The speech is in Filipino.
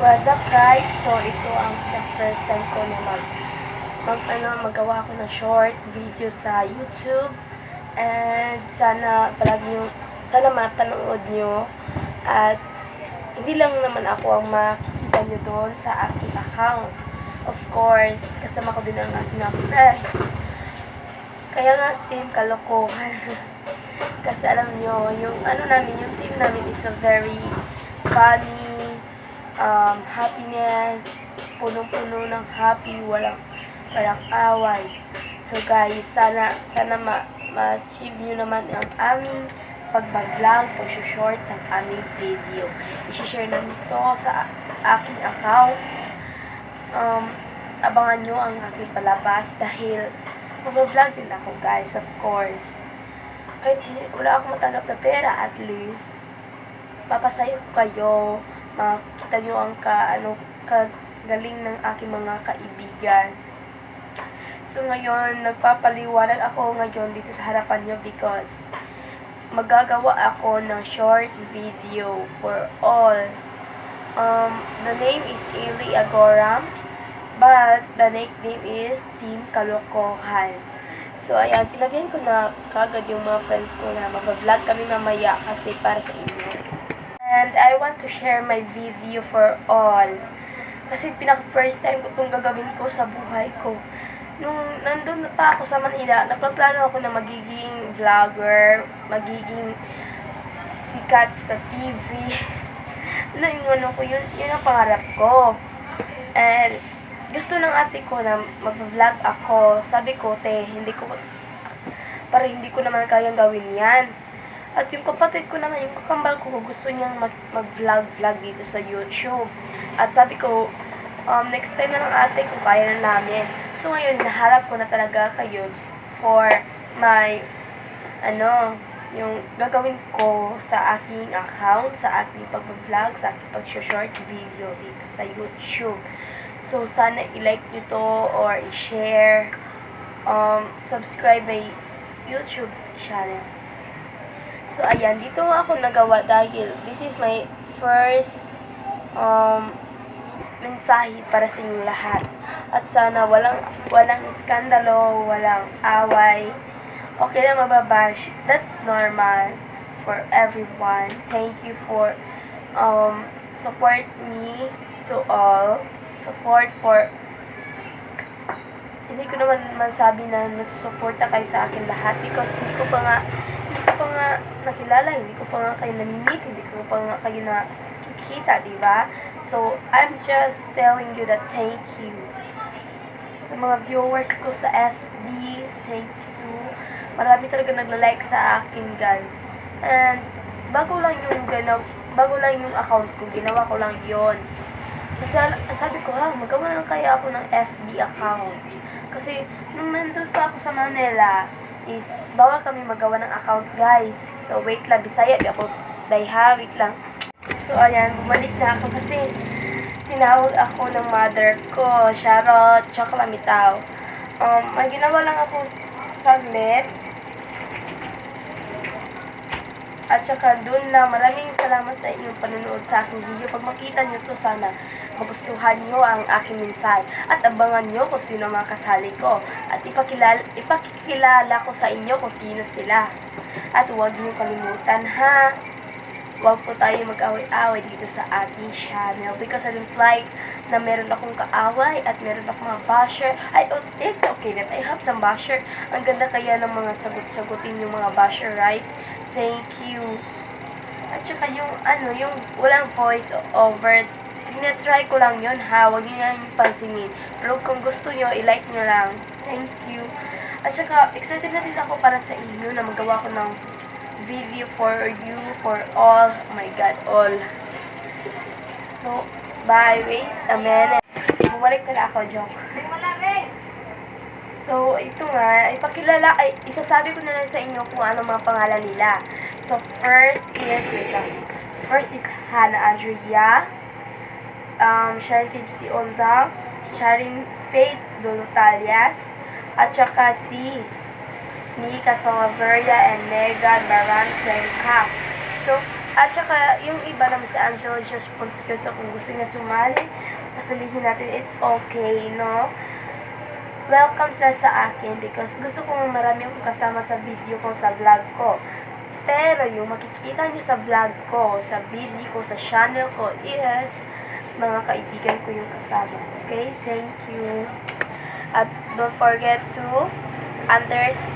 What's up guys? So ito ang first time ko na magawa ako ng short video sa YouTube, and sana mapanood nyo, at hindi lang naman ako ang makikita nyo doon sa aking account. Of course, kasama ko din ang aking mga friends. Kaya nga team kalokohan. Kasi alam nyo, yung team namin is a very funny, happiness, punong-puno ng happy, walang away. So guys, sana ma-achieve nyo naman ang aming pag-vlog, pag-short ng aming video. I-share namin ito sa aking account. Abangan nyo ang aking palabas dahil mag-vlog din ako guys, of course. Kahit wala akong matanggap na pera, at least papasaya ko kayo, makita nyo ang kagaling ng aking mga kaibigan. So ngayon, nagpapaliwanag ako ngayon dito sa harapan nyo because magagawa ako ng short video for all. The name is Ili Agoram, but the nickname is Team Kalokohan. So ayan, sinabihan ko na kagad yung mga friends ko na mag-vlog kami mamaya kasi para sa inyo. And I want to share my video for all. Kasi first time ko itong gagawin ko sa buhay ko. Nung nandun pa ako sa Manila, nagpaplano ako na magiging vlogger, magiging sikat sa TV. Yun ang pangarap ko. And gusto ng ate ko na mag-vlog ako. Sabi ko, hindi ko naman kayang gawin yan. At yung kapatid ko naman, yung kakambal ko, gusto niyang mag-vlog dito sa YouTube. At sabi ko, next time na ng ate ko, kaya na namin. So ngayon, naharap ko na talaga kayo for my, yung gagawin ko sa aking account, sa aking pag-vlog, sa aking pag-short video dito sa YouTube. So sana i-like nyo to or i-share, subscribe my YouTube channel. So ayan, dito ako nagawa dahil this is my first mensahe para sa inyong lahat. At sana walang iskandalo, walang away. Okay lang mababash. That's normal for everyone. Thank you for support me to all. Support for hindi ko naman masabi na nasusuporta kayo sa akin lahat because hindi ko pa nga nakilala, hindi ko pa nga kayo namimit, hindi ko pa nga kayo nakikita, diba? So, I'm just telling you that thank you. Sa mga viewers ko sa FB, thank you. Marami talaga nagla-like sa akin, guys. And, bago lang yung account ko, ginawa ko lang yon. Kasi sabi ko, magawa lang kaya ako ng FB account. Kasi, nung nandun pa ako sa Manila, is bawal kami magawa ng account, guys. So, wait lang, Bisaya, di ako dayha, wait lang. So, ayan, bumalik na ako kasi tinawag ako ng mother ko, Charot, tsaka Lamitaw. May ginawa lang ako saglit. At saka dun na, maraming salamat sa inyong panonood sa aking video. Pag makita nyo to, sana magustuhan nyo ang aking mensahe. At abangan nyo kung sino mga kasali ko. At ipakikilala ko sa inyo kung sino sila. At huwag nyo kalimutan, ha? Huwag po tayo mag-away-away dito sa ating channel. Because I don't like na meron akong kaaway at meron akong mga basher. It's okay that I have some basher. Ang ganda kaya ng mga sagot-sagutin yung mga basher, right? Thank you. At saka yung walang voice over. Tinatry ko lang yun, ha? Huwag nyo na yung pansinin. Pero kung gusto nyo, i-like nyo lang. Thank you. At saka, excited na din ako para sa inyo na magawa ko ng video for you, for all. Oh my God, all. So, bye. Wait a minute. So, bumalik na ako, joke. So, ito nga, isasabi ko na lang sa inyo kung ano mga pangalan nila. So, first is Hannah Andrea, Sharon Fipsi Olda, Sharon Faith Dolotalias, at saka si Mika Salaveria and Megan Baran Clenca. So, At saka, yung iba naman si Angelo Just Pontius, kung gusto niya sumali, pasalihin natin, it's okay, no? Welcome sila sa akin because gusto kong marami akong kasama sa video ko, sa vlog ko. Pero yung makikita nyo sa vlog ko, sa video ko, sa channel ko is mga kaibigan ko yung kasama. Okay? Thank you. At don't forget to understand